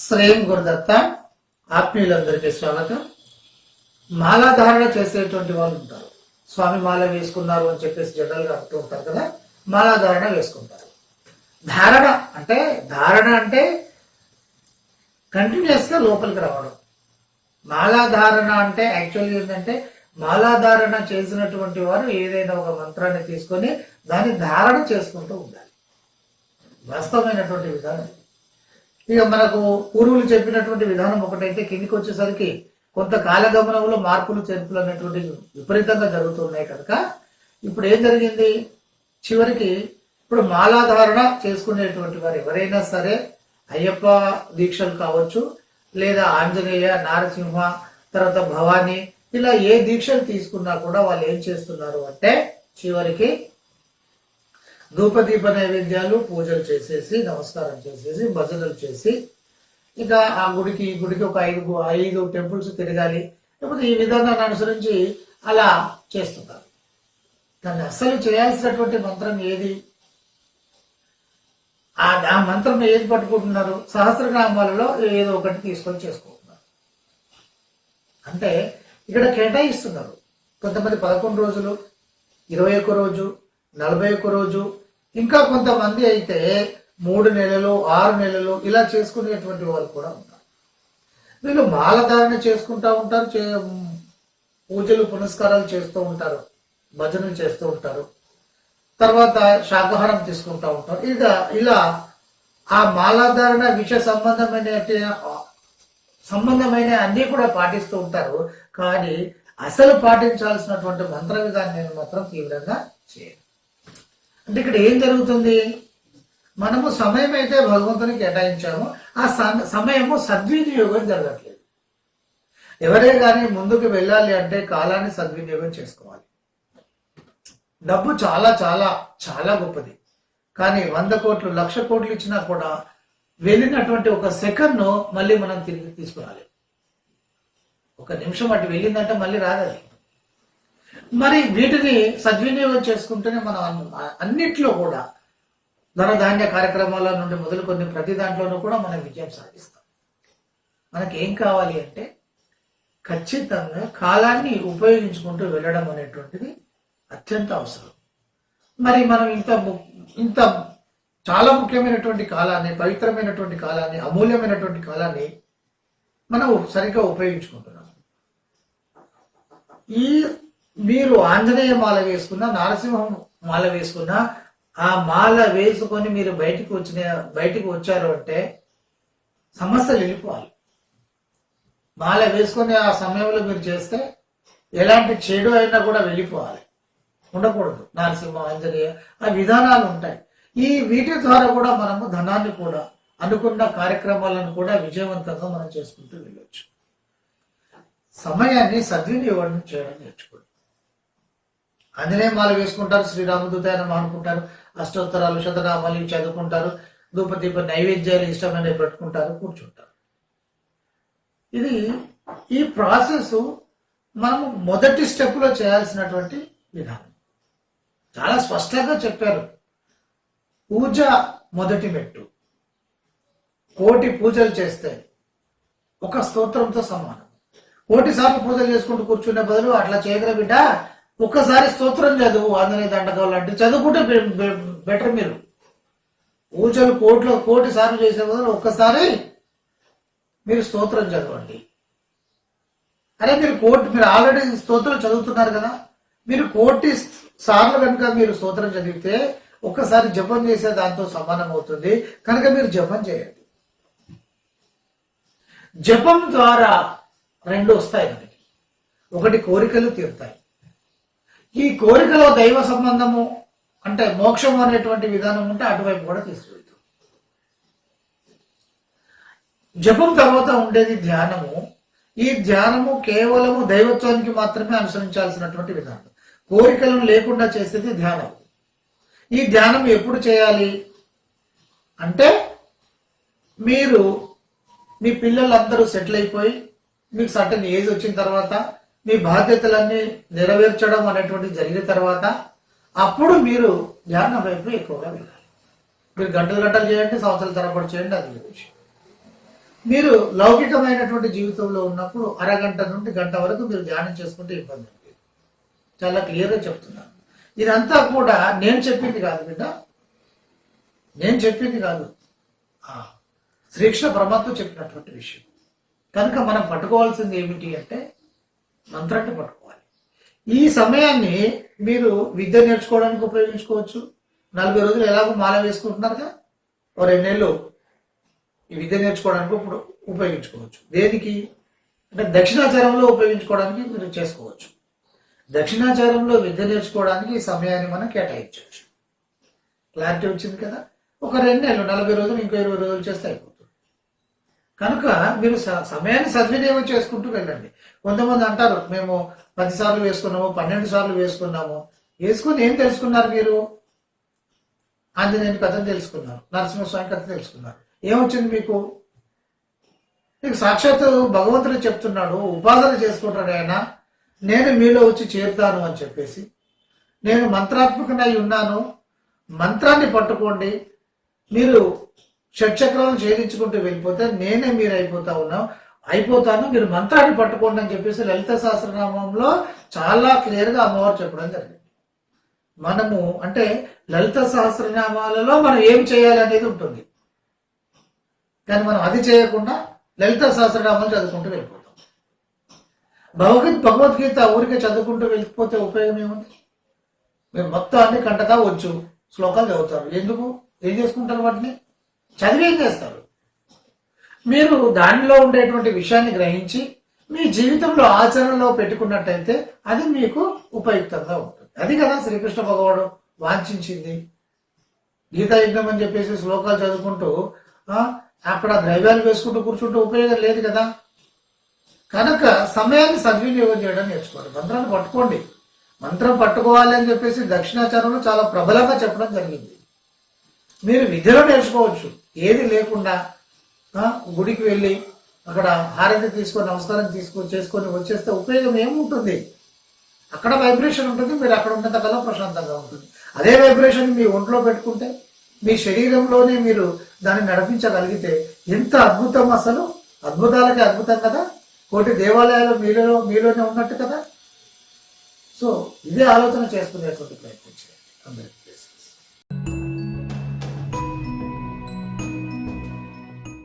శ్రేయం గురుదత్త ఆత్మీయులందరికీ స్వాగతం. మాలాధారణ చేసేటువంటి వాళ్ళు ఉంటారు. స్వామి మాల వేసుకున్నారు అని చెప్పేసి జనరల్గా అంటూ ఉంటారు కదా, మాలాధారణ వేసుకుంటారు. ధారణ అంటే కంటిన్యూస్ గా లోపలికి రావడం. మాలాధారణ అంటే యాక్చువల్గా ఏంటంటే, మాలాధారణ చేసినటువంటి వారు ఏదైనా ఒక మంత్రాన్ని తీసుకొని దాన్ని ధారణ చేసుకుంటూ ఉండాలి. వాస్తవమైనటువంటి విధానం. ఇక మనకు పూర్వులు చెప్పినటువంటి విధానం ఒకటైతే, కిందికి వచ్చేసరికి కొంత కాలగమనంలో మార్పులు చేర్పులు అనేటువంటి విపరీతంగా జరుగుతున్నాయి కనుక ఇప్పుడు ఏం జరిగింది, చివరికి ఇప్పుడు మాలాధారణ చేసుకునేటువంటి వారు ఎవరైనా సరే, అయ్యప్ప దీక్షలు కావచ్చు, లేదా ఆంజనేయ, నారసింహ, తర్వాత భవానీ, ఇలా ఏ దీక్షలు తీసుకున్నా కూడా వాళ్ళు ఏం చేస్తున్నారు అంటే, చివరికి ధూపదీప నైవేద్యాలు, పూజలు చేసేసి, నమస్కారం చేసేసి, భజనలు చేసి, ఇక ఆ గుడికి ఈ గుడికి ఒక ఐదు టెంపుల్స్ తిరగాలి, లేకపోతే ఈ విధానాన్ని అనుసరించి అలా చేస్తున్నారు. దాన్ని అస్సలు చేయాల్సినటువంటి మంత్రం ఏది? ఆ మంత్రం ఏది పట్టుకుంటున్నారు? సహస్రనామాలలో ఏదో ఒకటి తీసుకొని చేసుకుంటున్నారు. అంటే ఇక్కడ కేటాయిస్తున్నారు. కొంతమంది 11 రోజులు, 21 రోజు, 41 రోజు, ఇంకా కొంతమంది అయితే 3 నెలలు, 6 నెలలు ఇలా చేసుకునేటువంటి వాళ్ళు కూడా ఉన్నారు. వీళ్ళు మాలధారణ చేసుకుంటూ ఉంటారు, పూజలు పునస్కారాలు చేస్తూ ఉంటారు, భజనలు చేస్తూ ఉంటారు, తర్వాత శాకాహారం తీసుకుంటూ ఉంటారు. ఇలా ఆ మాలాధారణ విషయ సంబంధమైన అన్ని కూడా పాటిస్తూ ఉంటారు. కానీ అసలు పాటించాల్సినటువంటి మంత్ర విధానాన్ని మాత్రం తీవ్రంగా చేయరు. అంటే ఇక్కడ ఏం జరుగుతుంది, మనము సమయం అయితే భగవంతునికి కేటాయించాము, ఆ సమయము సద్వినియోగం జరగట్లేదు. ఎవరే కానీ ముందుకు వెళ్ళాలి అంటే కాలాన్ని సద్వినియోగం చేసుకోవాలి. డబ్బు చాలా చాలా చాలా గొప్పది, కానీ 100 కోట్లు 1,00,000 కోట్లు ఇచ్చినా కూడా వెళ్ళినటువంటి ఒక సెకండ్ను మళ్ళీ మనం తిరిగి తీసుకురాలి. ఒక నిమిషం అటు వెళ్ళిందంటే మళ్ళీ రాదది. మరి వీటిని సద్వినియోగం చేసుకుంటేనే మనం అన్నిట్లో కూడా ధనధాన్య కార్యక్రమాల నుండి మొదలుకొని ప్రతి దాంట్లోనూ కూడా మనం విజయం సాధిస్తాం. మనకి ఏం కావాలి అంటే ఖచ్చితంగా కాలాన్ని ఉపయోగించుకుంటూ వెళ్ళడం అనేటువంటిది అత్యంత అవసరం. మరి మనం ఇంత చాలా ముఖ్యమైనటువంటి కాలాన్ని, పవిత్రమైనటువంటి కాలాన్ని, అమూల్యమైనటువంటి కాలాన్ని మనం సరిగ్గా ఉపయోగించుకుంటున్నాం. మీరు ఆంజనేయ మాల వేసుకున్నా, నారసింహం మాల వేసుకున్నా, ఆ మాల వేసుకొని మీరు బయటికి వచ్చారు అంటే సమస్యలు వెళ్ళిపోవాలి. మాల వేసుకొని ఆ సమయంలో మీరు చేస్తే ఎలాంటి చెడు అయినా కూడా వెళ్ళిపోవాలి, ఉండకూడదు. నారసింహ, ఆంజనేయ ఆ విధానాలు ఉంటాయి. వీటి ద్వారా కూడా మనము ధనాన్ని కూడా, అనుకున్న కార్యక్రమాలను కూడా విజయవంతంగా మనం చేసుకుంటూ వెళ్ళొచ్చు. సమయాన్ని సద్వినియోగం చేయడం నేర్చుకోండి. ఆంజనేయ మాల వేసుకుంటారు, శ్రీరామదూత అనుకుంటారు, అష్టోత్తరాలు, శతనామాలు చదువుకుంటారు, ధూపదీప నైవేద్యాలు ఇష్టమైనవి పెట్టుకుంటారు, కూర్చుంటారు. ఈ ప్రాసెస్ మనము మొదటి స్టెప్లో చేయాల్సినటువంటి విధానం. చాలా స్పష్టంగా చెప్పారు. పూజ మొదటి మెట్టు. 1,000,000 పూజలు చేస్తే ఒక స్తోత్రంతో సమానం. 1,000,000 సార్లు పూజలు చేసుకుంటూ కూర్చునే బదులు అట్లా చేయగల బిడ్డ, ఒక్కసారి స్తోత్రం చదువు. ఆంజనేయ దండకాలు అంటే చదువుకుంటే బెటర్. మీరు పూజలు 1,000,000 సార్లు చేసే బదులు ఒక్కసారి మీరు స్తోత్రం చదవండి. అరే మీరు ఆల్రెడీ స్తోత్రం చదువుతున్నారు కదా, మీరు 1,000,000 సార్లు కనుక మీరు స్తోత్రం చదివితే ఒక్కసారి జపం చేసే దాంతో సమానం అవుతుంది. కనుక మీరు జపం చేయండి. జపం ద్వారా 2 వస్తాయి మనకి. ఒకటి, కోరికలు తీరుతాయి. ఈ కోరికలో దైవ సంబంధము అంటే మోక్షం అనేటువంటి విధానం ఉంటే అటువైపు కూడా తీసుకెళ్తాం. జపం తర్వాత ఉండేది ధ్యానము. ఈ ధ్యానము కేవలము దైవత్వానికి మాత్రమే అనుసరించాల్సినటువంటి విధానం. కోరికలను లేకుండా చేసేది ధ్యానం. ఈ ధ్యానం ఎప్పుడు చేయాలి అంటే, మీరు మీ పిల్లలందరూ సెటిల్ అయిపోయి మీకు సర్టన్ ఏజ్ వచ్చిన తర్వాత, మీ బాధ్యతలన్నీ నెరవేర్చడం అనేటువంటి జరిగిన తర్వాత, అప్పుడు మీరు ధ్యానం వైపు ఎక్కువగా వెళ్ళాలి. మీరు గంటలు చేయండి, సంవత్సరాల తరబడి చేయండి, అది విషయం. మీరు లౌకికమైనటువంటి జీవితంలో ఉన్నప్పుడు అరగంట నుండి గంట వరకు మీరు ధ్యానం చేసుకుంటే ఇబ్బంది ఉంది. చాలా క్లియర్గా చెప్తున్నాను. ఇదంతా కూడా నేను చెప్పింది కాదు బిడ్డ, నేను చెప్పింది కాదు, శ్రీకృష్ణ పరమాత్మ చెప్పినటువంటి విషయం. కనుక మనం పట్టుకోవాల్సింది ఏమిటి అంటే మంత్రాన్ని పట్టుకోవాలి. ఈ సమయాన్ని మీరు విద్య నేర్చుకోవడానికి ఉపయోగించుకోవచ్చు. 40 రోజులు ఎలాగో మాల వేసుకుంటున్నారుగా, ఓ 2 నెలలు ఈ విద్య నేర్చుకోవడానికి ఇప్పుడు ఉపయోగించుకోవచ్చు. దేనికి అంటే దక్షిణాచారంలో ఉపయోగించుకోవడానికి మీరు చేసుకోవచ్చు. దక్షిణాచారంలో విద్య నేర్చుకోవడానికి ఈ సమయాన్ని మనం కేటాయించవచ్చు. క్లారిటీ వచ్చింది కదా. ఒక 2 నెలలు 40 రోజులు ఇంకో 20 రోజులు చేస్తే అయిపోతుంది. కనుక మీరు సమయాన్ని సద్వినియోగం చేసుకుంటూ వెళ్ళండి. కొంతమంది అంటారు మేము 10 సార్లు వేసుకున్నాము, 12 సార్లు వేసుకున్నాము. వేసుకుని ఏం తెలుసుకున్నారు మీరు? ఆంజనేయుని కథను తెలుసుకున్నారు, నరసింహస్వామి కథ తెలుసుకున్నారు. ఏమొచ్చింది మీకు? సాక్షాత్తు భగవంతుడు చెప్తున్నాడు, ఉపాసన చేసుకుంటాడు ఆయన, నేను మీలో వచ్చి చేరుతాను అని చెప్పేసి. నేను మంత్రాత్మకనై ఉన్నాను, మంత్రాన్ని పట్టుకోండి, మీరు షట్చక్రాలను ఛేదించుకుంటూ వెళ్ళిపోతే నేనే మీరు అయిపోతాను, మీరు మంత్రాన్ని పట్టుకోండి అని చెప్పేసి లలిత సహస్రనామంలో చాలా క్లియర్గా అమ్మవారు చెప్పడం జరిగింది. మనము అంటే లలిత సహస్రనామాలలో మనం ఏం చేయాలి అనేది ఉంటుంది, కానీ మనం అది చేయకుండా లలిత సహస్రనామాలు చదువుకుంటూ వెళ్ళిపోతాం. భగవద్గీత ఊరికే చదువుకుంటూ వెళ్ళిపోతే ఉపయోగం ఏముంది? మీరు మొత్తం అన్ని కంటతా వచ్చు, శ్లోకాలు చదువుతారు. ఎందుకు? ఏం చేసుకుంటారు? వాటిని చదివి ఏం చేస్తారు? మీరు దానిలో ఉండేటువంటి విషయాన్ని గ్రహించి మీ జీవితంలో ఆచరణలో పెట్టుకున్నట్టయితే అది మీకు ఉపయుక్తంగా ఉంటుంది. అది కదా శ్రీకృష్ణ భగవానుడు వాంఛించింది. గీతాయజ్ఞం అని చెప్పేసి శ్లోకాలు చదువుకుంటూ అక్కడ ద్రవ్యాలు వేసుకుంటూ కూర్చుంటూ ఉపయోగం లేదు కదా. కనుక సమయాన్ని సద్వినియోగం చేయడం నేర్చుకోండి. మంత్రాన్ని పట్టుకోండి. మంత్రం పట్టుకోవాలి అని చెప్పేసి దక్షిణాచారంలో చాలా ప్రబలంగా చెప్పడం జరిగింది. మీరు విద్యలో నేర్చుకోవచ్చు. ఏది లేకుండా గుడికి వెళ్ళి అక్కడ హారతి తీసుకొని నమస్కారం చేసుకొని వచ్చేస్తే ఉపయోగం ఏముంటుంది? అక్కడ వైబ్రేషన్ ఉంటుంది, మీరు అక్కడ ఉన్నంత కల్లా ప్రశాంతంగా ఉంటుంది. అదే వైబ్రేషన్ మీ ఒంట్లో పెట్టుకుంటే మీ శరీరంలోనే మీరు దాన్ని నడిపించగలిగితే ఎంత అద్భుతం! అసలు అద్భుతాలకే అద్భుతం కదా. కోటి దేవాలయాలు మీలోనే ఉన్నట్టు కదా. సో ఇదే ఆలోచన చేసుకునేటువంటి ప్రయత్నం చేయండి అందరికీ.